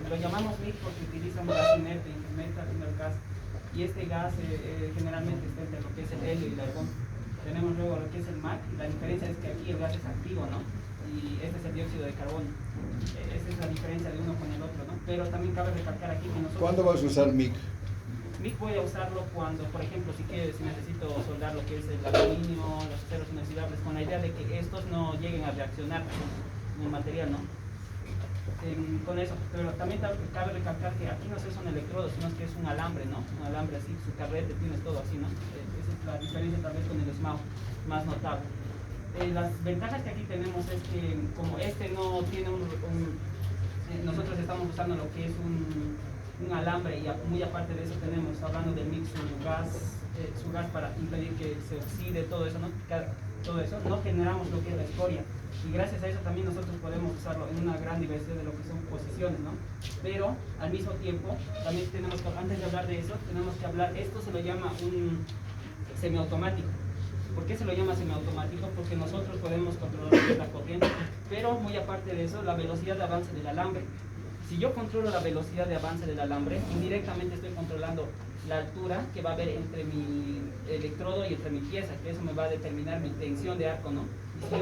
lo llamamos MIG porque utiliza un gas inerte, metal gas, y este gas generalmente está entre lo que es el helio y el argón. Tenemos luego lo que es el MAC, y la diferencia es que aquí el gas es activo, ¿no? Y este es el dióxido de carbono. Esa es la diferencia de uno con el otro, ¿no? Pero también cabe recalcar aquí que nosotros... ¿Cuándo vas a usar MIG? MIG voy a usarlo cuando, por ejemplo, si necesito soldar lo que es el aluminio, los aceros inoxidables, con la idea de que estos no lleguen a reaccionar con el material, ¿no? Con eso, pero también cabe recalcar que aquí no es un electrodo, sino que es un alambre, ¿no? Un alambre así, su carrete, tienes todo así, ¿no? Esa es la diferencia tal vez con el SMAU más notable. Las ventajas que aquí tenemos es que como este no tiene nosotros estamos usando lo que es un alambre y muy aparte de eso tenemos, hablando del mix, su gas para impedir que se oxide todo eso, ¿no? Todo eso, no generamos lo que es la escoria y gracias a eso también nosotros podemos usarlo en una gran diversidad de lo que son posiciones, ¿no? Pero al mismo tiempo también tenemos que, antes de hablar de eso, tenemos que hablar, esto se lo llama un semiautomático. ¿Por qué se lo llama semiautomático? Porque nosotros podemos controlar la corriente, pero muy aparte de eso, la velocidad de avance del alambre. Si yo controlo la velocidad de avance del alambre, indirectamente estoy controlando la altura que va a haber entre mi electrodo y entre mi pieza, que eso me va a determinar mi tensión de arco, ¿no? Y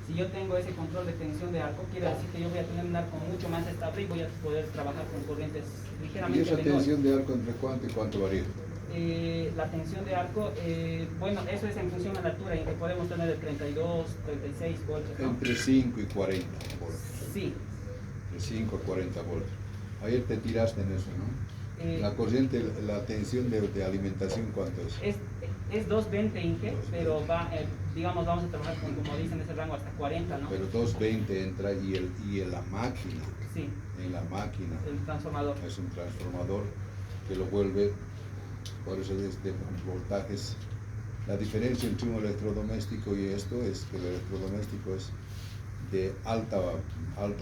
si yo tengo ese control de tensión de arco, quiere decir que yo voy a tener un arco mucho más estable y voy a poder trabajar con corrientes ligeramente menores. ¿Y esa menores. tensión de arco entre cuánto y cuánto varía? La tensión de arco, bueno, eso es en función a la altura, en que podemos tener de 32, 36 voltios, ¿no? Entre 5 y 40 voltios. Sí. De 5 a 40 voltios. Ayer te tiraste en eso, ¿no? La corriente, la tensión de alimentación, ¿cuánto es? Es 220 Inge, pero va, digamos, vamos a trabajar con, como dicen, ese rango hasta 40, ¿no? Pero 220 entra y en la máquina. Sí. En la máquina. El transformador. Es un transformador que lo vuelve, por eso de voltajes. La diferencia entre un electrodoméstico y esto es que el electrodoméstico es de alto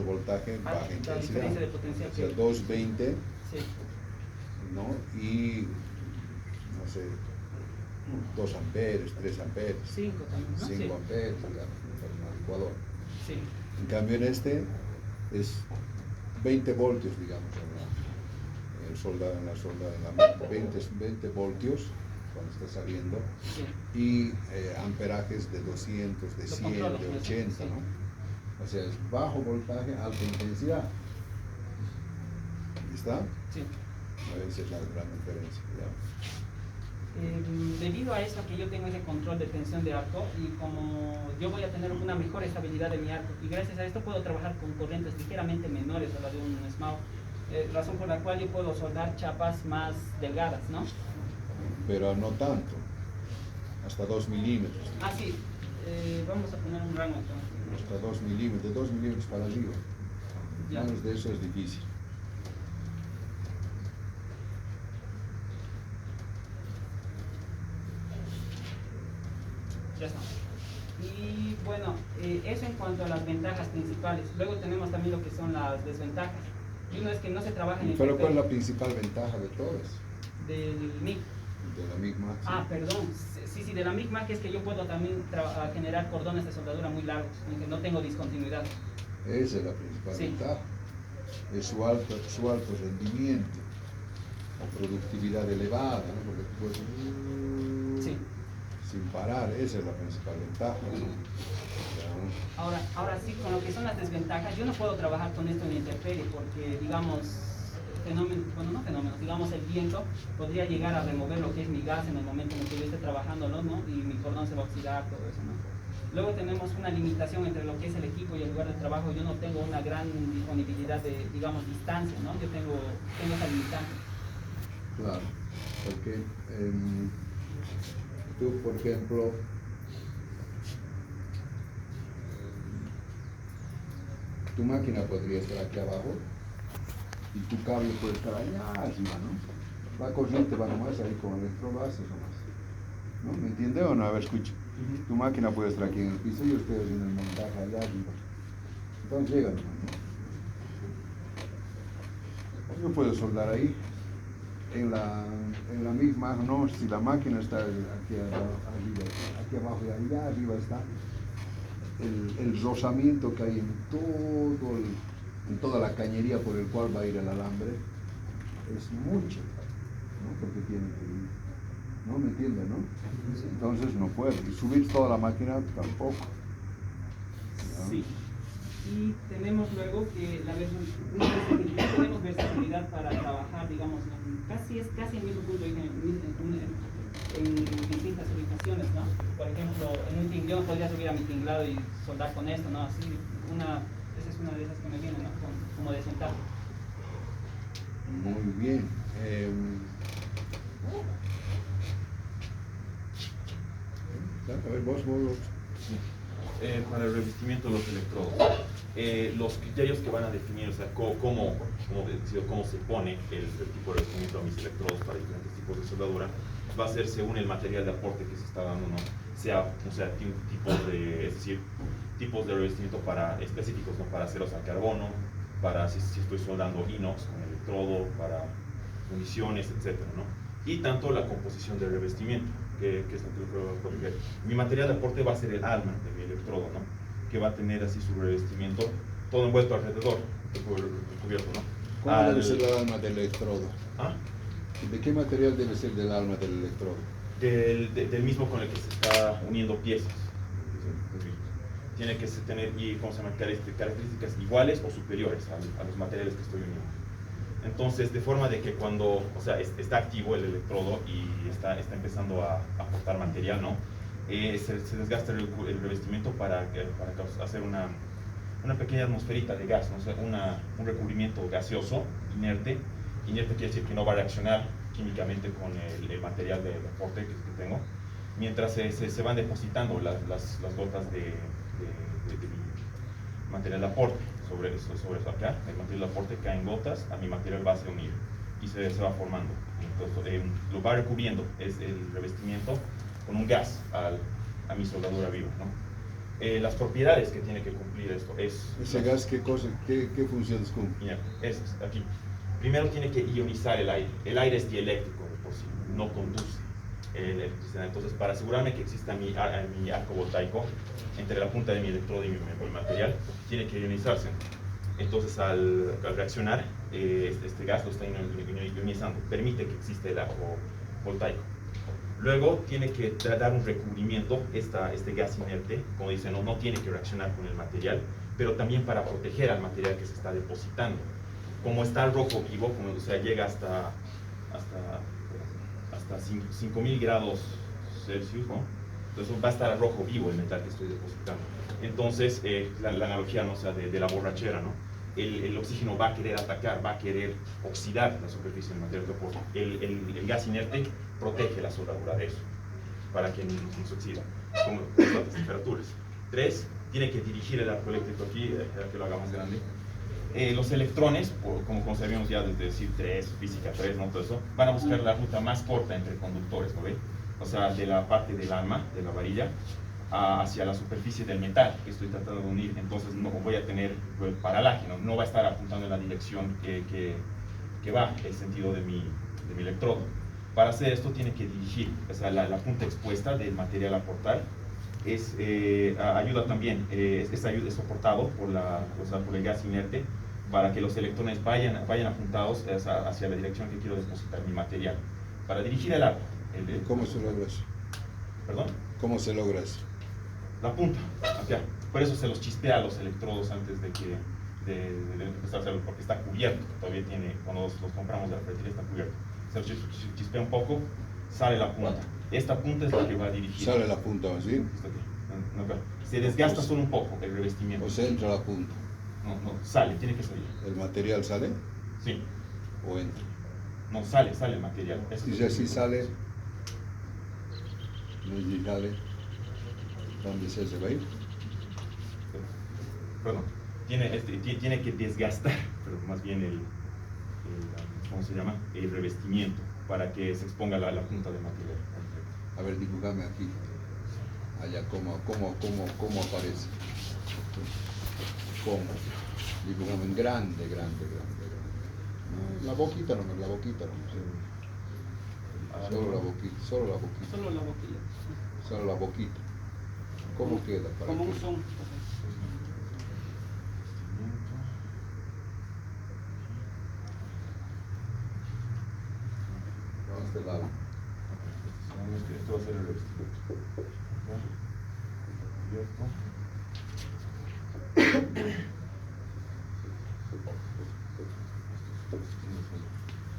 voltaje, baja intensidad. Diferencia de potencial. O sea, 220, sí. ¿no? Y, no sé, 2 amperes, 3 amperes. 5 también, ¿no? 5 sí. amperes, digamos, para un licuador. Sí. En cambio en este es 20 voltios, digamos, en la 20 voltios cuando está saliendo, sí. Y amperajes de 200, de 100, de 80, sí. ¿No? O sea, es bajo voltaje, alta intensidad. ¿Está? Sí. Esa es la gran diferencia. Debido a eso que yo tengo ese control de tensión de arco y como yo voy a tener una mejor estabilidad de mi arco y gracias a esto puedo trabajar con corrientes ligeramente menores a la de un SMAU, razón por la cual yo puedo soldar chapas más delgadas, ¿no? Pero no tanto, hasta 2 milímetros. Ah, sí, vamos a poner un rango entonces. Hasta 2 milímetros, de 2 milímetros para arriba. Ya. Menos de eso es difícil. Ya está. Y bueno, eso en cuanto a las ventajas principales. Luego tenemos también lo que son las desventajas. Y uno es que no se trabaja en el Pero ¿cuál es la principal ventaja de todas? Del MIG. De la MIG-MAC. Sí. Ah, perdón. Sí, de la MIG-MAC es que yo puedo también generar cordones de soldadura muy largos, aunque no tengo discontinuidad. Esa es la principal sí. ventaja. Es su alto rendimiento o productividad elevada, ¿no? Porque tú puedes sí. sin parar, esa es la principal ventaja. Ahora sí, con lo que son las desventajas, yo no puedo trabajar con esto en la intemperie porque, digamos, digamos el viento podría llegar a remover lo que es mi gas en el momento en el que yo esté trabajando, ¿no? Y mi cordón se va a oxidar, todo eso, ¿no? Luego tenemos una limitación entre lo que es el equipo y el lugar de trabajo. Yo no tengo una gran disponibilidad de, digamos, distancia, ¿no? Yo tengo esa limitante. Claro, porque tú, por ejemplo, tu máquina podría estar aquí abajo y tu cable puede estar allá arriba, ¿no? La corriente va nomás ahí con electrobases nomás, ¿no? ¿Me entiende o no? A ver, escucha. Tu máquina puede estar aquí en el piso y ustedes en el montaje allá arriba. Entonces llegan, ¿no? Yo puedo soldar ahí. En la misma, no, si la máquina está aquí abajo y allá arriba está el rozamiento que hay en en toda la cañería por el cual va a ir el alambre, es mucho, ¿no? Porque tiene que ir, ¿no? ¿Me entienden, no? Entonces no puede, y subir toda la máquina tampoco, ¿no? Sí. Y tenemos luego que tenemos versatilidad para trabajar, digamos, casi el mismo punto en distintas ubicaciones, ¿no? Por ejemplo, yo no podría subir a mi tinglado y soldar con esto, ¿no? Así, esa es una de esas que me viene, ¿no? Como de sentar. Muy bien. A ver, vos. Para el revestimiento de los electrodos, los criterios que van a definir, o sea, cómo se pone el tipo de revestimiento a mis electrodos para diferentes tipos de soldadura, va a ser según el material de aporte que se está dando, ¿no? Tipos de revestimiento específicos, ¿no? Para aceros al carbono, para si estoy soldando inox con electrodo, para municiones, etcétera, ¿no? Y tanto la composición del revestimiento, que es lo que ver. Mi material de aporte va a ser el alma de mi electrodo, ¿no? Que va a tener así su revestimiento todo envuelto alrededor, cubierto, ¿no? ¿Cómo debe ser el alma del electrodo? ¿Ah? ¿De qué material debe ser del alma del electrodo? Del mismo con el que se está uniendo piezas. Tiene que tener características iguales o superiores a los materiales que estoy uniendo. Entonces, de forma de que cuando, está activo el electrodo y está empezando a aportar material, ¿no? Se desgasta el revestimiento para hacer una pequeña atmosferita de gas, ¿no? O sea, un recubrimiento gaseoso, inerte. Inerte quiere decir que no va a reaccionar químicamente con el material de aporte que tengo, mientras se van depositando las gotas de mi material de aporte sobre eso acá. El material de aporte cae en gotas a mi material base unido y se va formando. Entonces, lo va recubriendo es el revestimiento con un gas a mi soldadura viva, ¿no? Las propiedades que tiene que cumplir esto es... ¿Ese gas qué funciones cumple? Mira, aquí. Primero tiene que ionizar el aire. El aire es dieléctrico de por sí, no conduce electricidad. Entonces, para asegurarme que exista mi arco voltaico entre la punta de mi electrodo y mi material, tiene que ionizarse. Entonces, al reaccionar, este gas lo está ionizando, permite que exista el arco voltaico. Luego tiene que dar un recubrimiento, este gas inerte, como dice, no tiene que reaccionar con el material, pero también para proteger al material que se está depositando. Como está al rojo vivo, llega hasta 5000 grados Celsius, ¿no? Entonces va a estar al rojo vivo el metal que estoy depositando. Entonces, la analogía, ¿no? De la borrachera, ¿no? El oxígeno va a querer atacar, va a querer oxidar la superficie del material que aporta. El gas inerte protege la soldadura de eso, para que no se oxida con altas temperaturas. 3, tiene que dirigir el arco eléctrico aquí, que lo haga más grande. Los electrones, como sabíamos ya desde decir 3, física 3, ¿no? Todo eso, van a buscar la ruta más corta entre conductores, ¿no ve? O sea, de la parte del alma, de la varilla, hacia la superficie del metal que estoy tratando de unir. Entonces no voy a tener el paralaje, no va a estar apuntando en la dirección que va el sentido de mi electrodo. Para hacer esto tiene que dirigir, o sea, la punta expuesta del material a aportar ayuda también, es soportado por el gas inerte para que los electrones vayan apuntados hacia la dirección que quiero depositar mi material. Para dirigir el arco. ¿Cómo se logra eso? ¿Perdón? ¿Cómo se logra eso? La punta, acá. Por eso se los chispea a los electrodos antes de empezar a hacerlo, porque está cubierto. Todavía tiene, cuando los compramos de la ferretería está cubierto. Se los chispea un poco, sale la punta. Esta punta es la que va a dirigir. Sale la punta, ¿sí? Se desgasta solo un poco el revestimiento. O se entra la punta. No, sale, tiene que salir. ¿El material sale? Sí. ¿O entra? No, sale el material. Y si así sale, no si sale, ¿dónde se va a ir? Perdón, tiene que desgastar, pero más bien ¿cómo se llama? El revestimiento, para que se exponga la punta del material. A ver, dibujame aquí. Allá, ¿cómo aparece? ¿Cómo? Dibujame en grande. No, la boquita nomás. Solo la boquita. ¿Cómo queda? Como un zoom. este lado. Esto va a ser el revestimiento.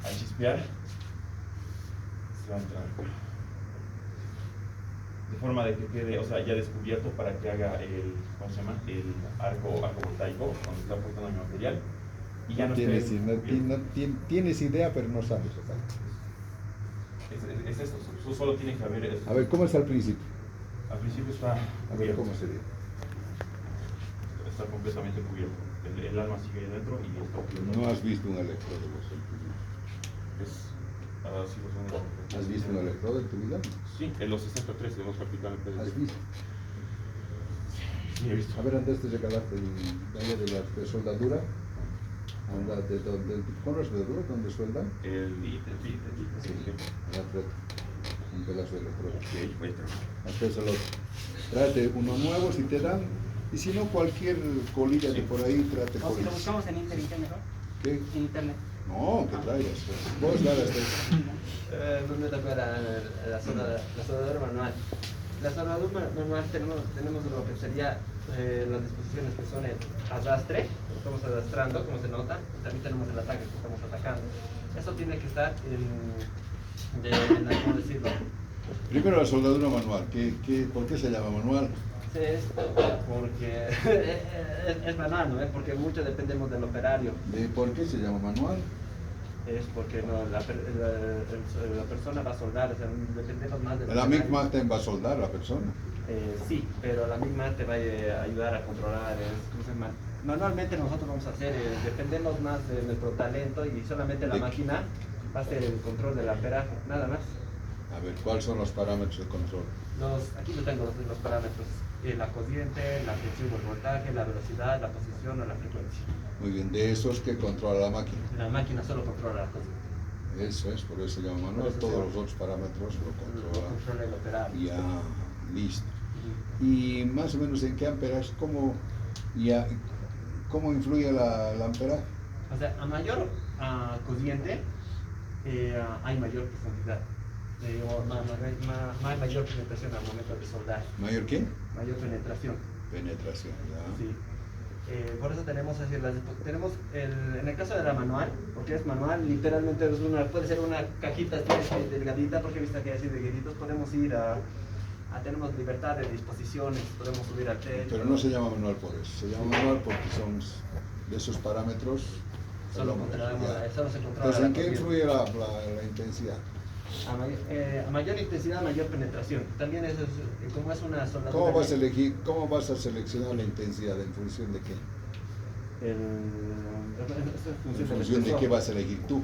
Al chispear, se va a entrar. De forma de que quede, o sea, ya descubierto para que haga el, ¿cómo se llama? El arco voltaico, donde está aportando mi material. Y ya no tienes idea, pero no sabes. Es eso, solo tiene que haber eso. A ver, ¿cómo es al principio? Al principio está A ver, cubierto. ¿cómo sería? Está completamente cubierto. El alma sigue ahí dentro y está cubierto. No has visto un electrodo. Sí, los ¿Has visto un electrodo en tu vida? Sí, en los 63 de los capitales. ¿Has visto? Sí, he visto. A ver, antes de recalarte el área de soldadura, anda de donde, ¿con la soldadura? ¿Dónde sueldan? El Sí, allá frente. Un pedazo de electrodo. Sí, voy a trabajar. Hasta el otro. Tráete uno nuevo si te dan, y si no, cualquier colilla de por ahí, tráete O si lo colillas. buscamos en internet mejor. ¿Qué? En internet. No, que traigas. Vos dale hasta Pues me tocó la soldadura manual. La soldadura manual tenemos lo que sería las disposiciones que son el arrastre, estamos arrastrando, como se nota, y también tenemos el ataque que estamos atacando. Eso tiene que estar ¿cómo decirlo? Primero la soldadura manual. ¿Por qué se llama manual? Sí, es porque es manual, ¿no? Porque mucho dependemos del operario. ¿Por qué se llama manual? Es porque no, la persona va a soldar, o sea, dependemos más del La operario. MIG te va a soldar la persona. Sí, pero la misma te va a ayudar a controlar. ¿Cómo se llama? Manualmente nosotros vamos a hacer, dependemos más de nuestro talento y solamente la máquina va a hacer el control del amperaje, nada más. A ver, ¿cuáles son los parámetros de control? Aquí yo tengo los parámetros, la corriente, la tensión o el voltaje, la velocidad, la posición o la frecuencia. Muy bien, de esos que controla la máquina. La máquina solo controla la cosa. Eso es, por eso se llama manual. Todos los otros parámetros lo Lo controla el operario. Ya, listo. Y más o menos en qué amperas, ¿cómo influye la amperaje? O sea, a mayor corriente hay mayor profundidad. Hay mayor penetración al momento de soldar. ¿Mayor qué? Mayor penetración. Penetración, ya. Sí. Por eso tenemos así en el caso de la manual, porque es manual, literalmente puede ser una cajita así delgadita, porque viste que así delgaditos podemos ir tenemos libertad de disposiciones, podemos subir al techo. Pero no se llama manual por eso, se llama manual porque son de esos parámetros. Solo se controla. Entonces, ¿en qué corriente. influye la intensidad? A mayor intensidad, mayor penetración. También como es una soldadura. ¿Cómo vas a seleccionar la intensidad? ¿En función de qué? ¿En función de qué vas a elegir tú?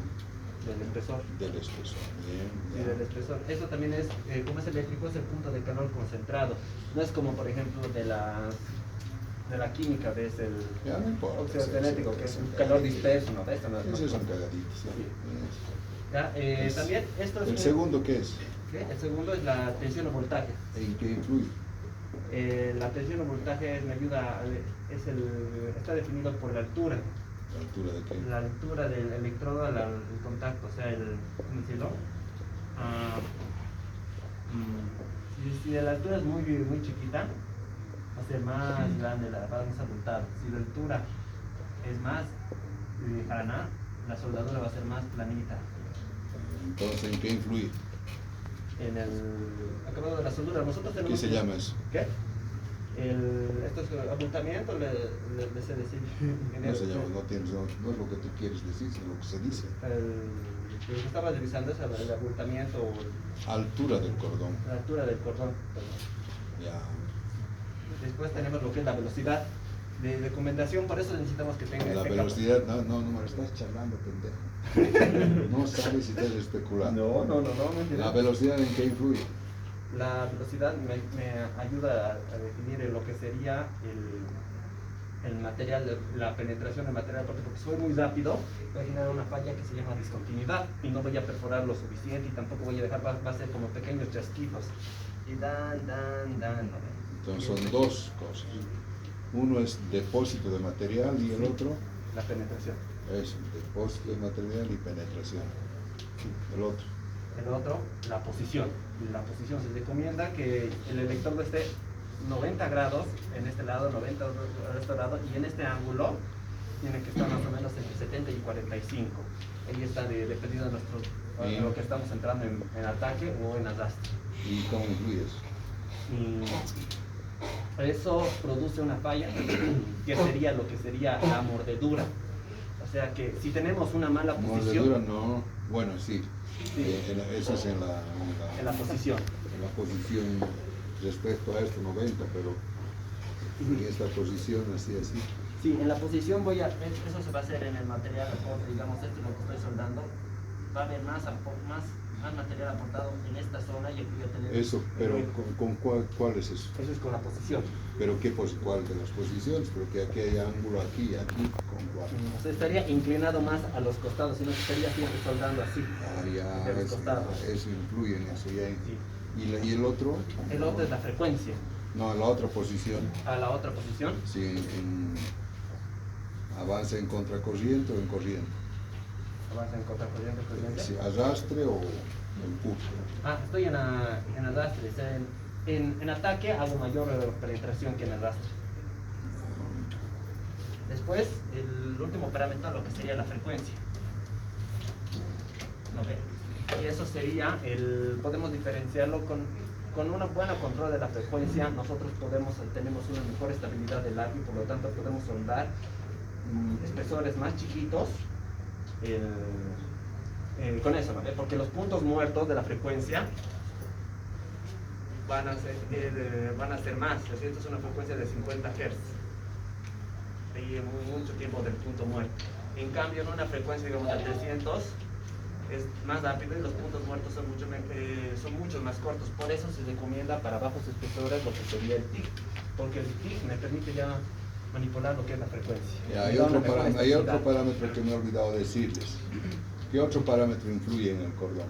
Del espesor. Del espesor. Bien, Sí, del espesor. Eso también es, como es eléctrico, es el punto de calor concentrado. No es como, por ejemplo, de la química, ves el Ya no importa. óxido eléctrico, que es un calor disperso, ¿no? Esto no es. Esos son cagaditos. Sí. ¿Ya? Ya, también esto es. ¿El segundo qué es? ¿Qué? El segundo es la tensión o voltaje. ¿En qué influye? La tensión o voltaje me ayuda, está definido por la altura. ¿La altura de qué? La altura del electrodo al contacto, o sea, ¿cómo decirlo? Si la altura es muy, muy chiquita, va a ser más grande, va más abultado. Si la altura es más lejana, la soldadura va a ser más planita. Entonces, ¿en qué influye? En el acabado de la soldadura, nosotros ¿Qué tenemos... se llama eso? ¿Qué? Esto es abultamiento, le sé decir. No se llama, no es lo que tú quieres decir, sino lo que se dice. Lo que estaba revisando es el abultamiento o Altura del cordón. la altura del cordón. Ya. Después tenemos lo que es la velocidad de recomendación, por eso necesitamos que tenga La este velocidad, no me lo estás charlando, pendejo. No sabes si estás especulando. No. ¿La velocidad en qué influye? La velocidad me ayuda a definir lo que sería el material, la penetración del material, porque soy muy rápido, voy a generar una falla que se llama discontinuidad y no voy a perforar lo suficiente y tampoco voy a dejar, va a ser como pequeños chasquidos. Y Entonces son dos cosas. Uno es depósito de material y el otro la penetración. es depósito de material y penetración. El otro. El otro, la posición. La posición se recomienda que el electrodo esté 90 grados en este lado, 90 en este lado, y en este ángulo tiene que estar más o menos entre 70 y 45. Ahí está dependiendo de Sí. lo que estamos entrando en ataque o en arrastre. ¿Y cómo influye eso? Y eso produce una falla que sería lo que sería la mordedura. O sea que si tenemos una mala posición, Mordedura no, bueno, sí. Sí. Eso es en la posición. en la posición respecto a esto 90, pero en esta posición así. Sí, en la posición eso se va a hacer en el material, digamos, esto es lo que estoy soldando, va a haber más material aportado en esta zona y aquí voy a tener... Eso, pero ¿con cuál es eso? Eso es con la posición. ¿Pero cuál de las posiciones? Porque aquí hay ángulo, aquí, ¿con cuál? O sea, estaría inclinado más a los costados, sino que estaría siempre soldando así. Ah, ya, de los costados. eso influye en eso, ya. Sí. ¿Y el otro? El otro es la frecuencia. No, la otra posición. A la otra posición, Sí, avanza en contracorriente o en corriente. avanza en contracorriente, corriente. Si arrastre o empuje. Estoy en arrastre. O sea, en ataque hago mayor penetración que en arrastre. Después, el último parámetro, lo que sería la frecuencia. ¿No ve? Y eso sería, podemos diferenciarlo con un buen control de la frecuencia. Nosotros tenemos una mejor estabilidad del arco y por lo tanto podemos soldar espesores más chiquitos con eso, ¿no? Porque los puntos muertos de la frecuencia van a ser más. Es decir, esto es una frecuencia de 50 Hz. Hay mucho tiempo del punto muerto. En cambio, en una frecuencia, digamos, de 300 es más rápido y los puntos muertos son mucho más cortos. Por eso se recomienda para bajos espesores lo que sería el TIC, porque el TIC me permite ya manipular lo que es la frecuencia. Hay otro parámetro que me he olvidado decirles. ¿Qué otro parámetro influye en el cordón?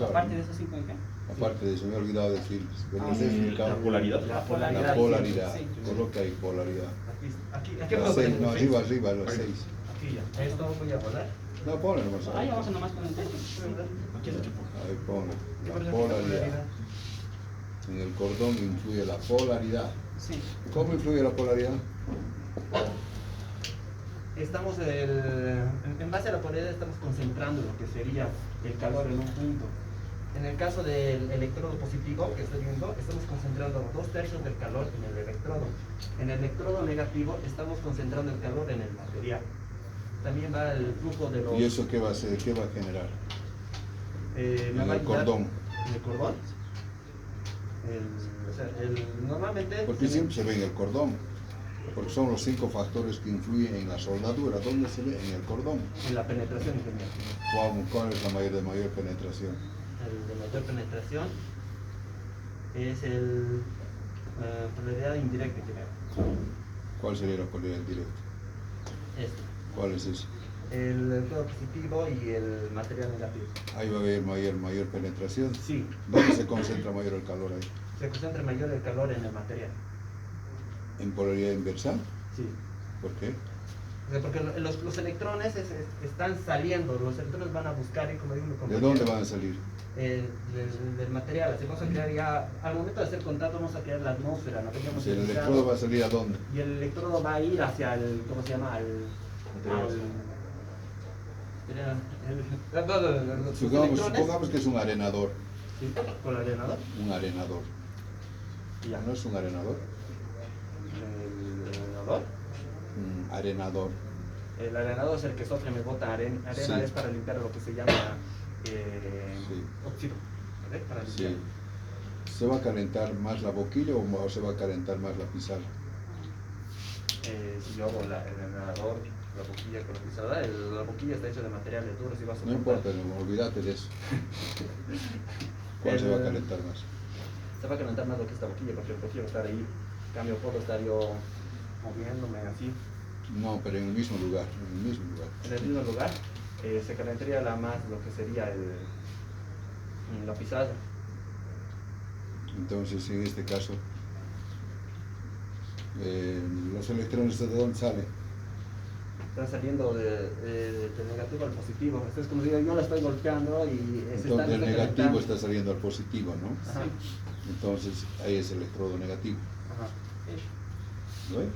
Aparte de esos 5 en qué? Aparte de eso, me he olvidado decirles. Pero les he explicado. La polaridad. La La polaridad. polaridad. Sí. Coloca ahí polaridad. Aquí Los puedo seis, poner no, un seis. arriba, los 6. Aquí ya. Esto voy a poner. No, ponle nomás. Ahí vamos nomás con el texto. Aquí es el tipo. Ahí ponle. La polaridad. En el cordón influye la polaridad. Sí. ¿Cómo influye la polaridad? Estamos en base a la polaridad estamos concentrando lo que sería el calor en un punto. En el caso del electrodo positivo que estoy viendo, estamos concentrando 2/3 del calor en el electrodo. En el electrodo negativo estamos concentrando el calor en el material. También va el flujo de los... ¿Y eso qué va a hacer? ¿Qué va a generar? me En va a el ayudar- cordón. En el cordón. Normalmente... Porque siempre se ve en el cordón. Porque son los 5 factores que influyen en la soldadura. ¿Dónde se ve? En el cordón. En la penetración ingeniero. ¿Cuál es la de mayor penetración? El de mayor penetración es polaridad indirecta ingeniero. ¿Cuál sería la polaridad directa? Esto. ¿Cuál es eso? El electrodo positivo y el material negativo. Ahí va a haber mayor penetración. Sí, ¿Dónde se concentra mayor el calor ahí? se concentra mayor el calor en el material. ¿En polaridad inversa? Sí. ¿Por qué? O sea, porque los electrones están saliendo, los electrones van a buscar, y como digo mi ¿De compañero, dónde van a salir? del material. Así vamos a crear ya, al momento de hacer contacto, vamos a crear la atmósfera. ¿No? O sea, el electrodo va a salir ¿a dónde? Y el electrodo va a ir hacia el, ¿cómo se llama? Los electrones, Supongamos que es un arenador. ¿sí? Con el arenador. Un arenador. Ya. ¿No es un arenador? El arenador. Arenador. El arenador es el que sopla y me bota arena, Sí. es para limpiar lo que se llama Sí. óxido. ¿Vale? Para Sí. limpiar. ¿Se va a calentar más la boquilla o se va a calentar más la pizarra? Si yo hago el arenador, la boquilla con la pizarra, la boquilla está hecha de materiales duros y va a No soportar. importa, no, olvídate de eso. ¿Cuál se va a calentar más? Se va a calentar más lo que esta boquilla, porque el boquilla va a estar ahí. En cambio, puedo estar yo moviéndome así. No, pero en el mismo lugar, en el mismo lugar. En el mismo lugar, se calentaría más lo que sería la pizarra. Entonces, en este caso, los electrones ¿de dónde salen? está saliendo de negativo al positivo. Esto es como si yo la estoy golpeando y se está Entonces el negativo calentando. está saliendo al positivo, ¿no? Ajá. Entonces ahí es el electrodo negativo. Ajá. ¿Lo ves?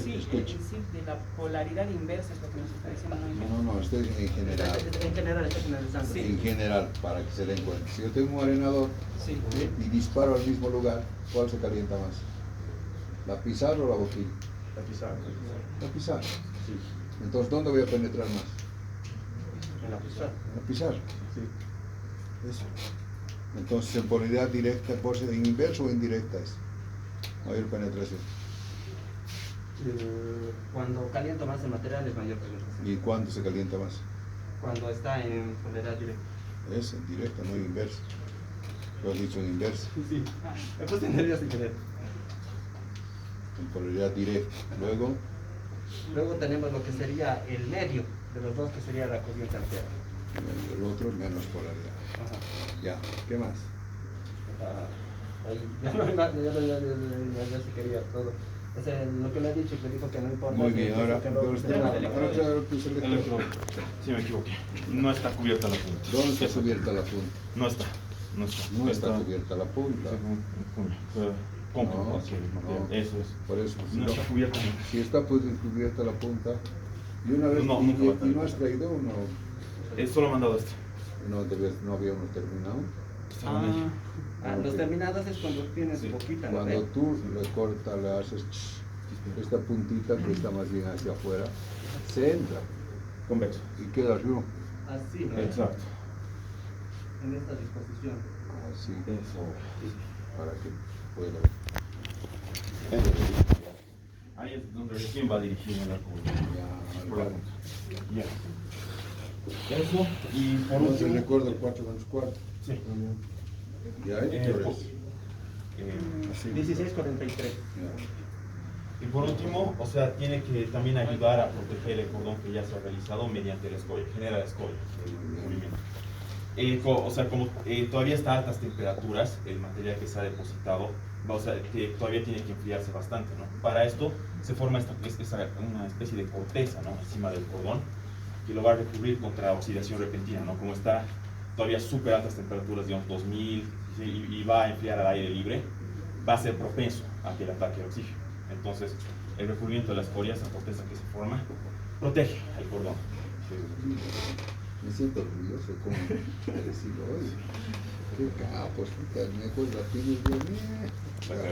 Sí, escucha. es decir, de la polaridad inversa es lo que nos está diciendo. No, esto es en general. En general está generalizando. Sí. En general, para que se den cuenta. Si yo tengo un arenador Sí. y disparo al mismo lugar, ¿cuál se calienta más? ¿La pizarra o la boquilla? La pizarra. La pizarra. Sí. Entonces, ¿dónde voy a penetrar más? En la pizarra. La pizarra. Sí. Eso. Entonces, en polaridad directa, en inverso o indirecta es mayor penetración. Cuando caliento más el material es mayor penetración. ¿Y cuándo se calienta más? Cuando está en polaridad directa. Es en directa, no en inverso. Lo has dicho en inverso. Sí. Me puse nervioso sin querer. En polaridad directa. Luego, Luego tenemos lo que sería el medio de los dos, que sería la corriente alterna. el otro menos polaridad. Ajá. Ya, ¿qué más? Ahí, ya se quería todo. O sea, lo que le he dicho, que dijo que no importa. Muy bien, que- ahora, que no- ahora que usted- no- ahora claro que usted le El electrodo. Sí, me equivoqué. No está cubierta la punta. ¿Dónde está cubierta la punta? No está. No está. No está cubierta la punta. Compro, No, así el material. no. Eso es. Por eso, si, No no- está cubierta. si está pues, cubierta la punta, y una vez No, y, nunca va a y estar. no has traído uno, Solo he mandado este. no había uno terminado. Estaba en ella. Los terminados es cuando tienes Sí. poquita, ¿no? Cuando tú le cortas, le haces esta puntita que está más bien hacia afuera, se entra Convexo. y queda arriba. Así, ¿no? Exacto. En esta disposición. Así, Eso. para que pueda. Ahí es donde recién va dirigido el arco. Ya, Por la punta. Ya. Eso. Y por Entonces último. recuerdo 4 menos 4. Sí. Ya hay Eh, lectores. Así. 1643. Ya. Y por último, o sea, tiene que también ayudar a proteger el cordón que ya se ha realizado mediante la escoria, genera la escoria, el movimiento. O sea, como todavía está a altas temperaturas, el material que se ha depositado, o sea, que todavía tiene que enfriarse bastante, ¿no? Para esto se forma una especie de corteza, ¿no? Encima del cordón, que lo va a recubrir contra oxidación repentina, ¿no? Como está todavía súper altas temperaturas, digamos 2000, y va a enfriar al aire libre, va a ser propenso a que el ataque al oxígeno. Entonces, el recubrimiento de la escoria, esa corteza que se forma, protege al cordón. Me siento orgulloso como decirlo hoy. Qué capos, puta, mejor latinos de mí.